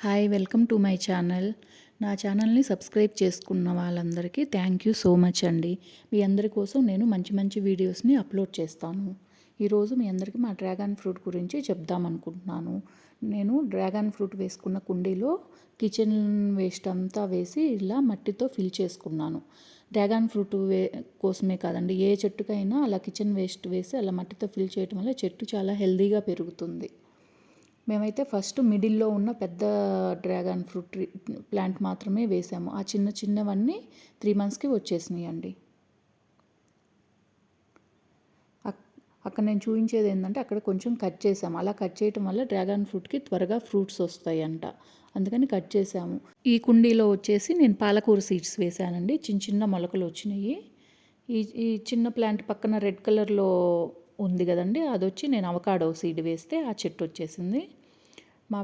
Hi welcome to my channel. నా ఛానల్ని subscribe చేసుకున్న వాళ్ళందరికీ థ్యాంక్ యూ సో మచ్ అండి. మీ అందరి కోసం నేను మంచి మంచి వీడియోస్ని అప్లోడ్ చేస్తాను. ఈరోజు మీ అందరికీ మా డ్రాగన్ ఫ్రూట్ గురించి చెప్దామనుకుంటున్నాను. నేను డ్రాగన్ ఫ్రూట్ వేసుకున్న కుండీలో కిచెన్ వేస్ట్ అంతా వేసి ఇలా మట్టితో ఫిల్ చేసుకున్నాను. డ్రాగన్ ఫ్రూట్ కోసమే కాదండి, ఏ చెట్టుకైనా అలా కిచెన్ వేస్ట్ వేసి అలా మట్టితో ఫిల్ చేయడం వల్ల చెట్టు చాలా హెల్దీగా పెరుగుతుంది. మేమైతే ఫస్ట్ మిడిల్లో ఉన్న పెద్ద డ్రాగన్ ఫ్రూట్ ప్లాంట్ మాత్రమే వేసాము. ఆ చిన్న చిన్నవన్నీ 3 మంత్స్కి వచ్చేసినాయి అండి. అక్కడ నేను చూపించేది ఏంటంటే అక్కడ కొంచెం కట్ చేసాము. అలా కట్ చేయటం వల్ల డ్రాగన్ ఫ్రూట్కి త్వరగా ఫ్రూట్స్ వస్తాయంట, అందుకని కట్ చేసాము. ఈ కుండీలో వచ్చేసి నేను పాలకూర సీడ్స్ వేసానండి. చిన్న చిన్న మొలకలు వచ్చినాయి. ఈ చిన్న ప్లాంట్ పక్కన రెడ్ కలర్లో ఉంది కదండి, అది వచ్చి నేను అవకాడో సీడ్ వేస్తే ఆ చెట్టు వచ్చేసింది. మా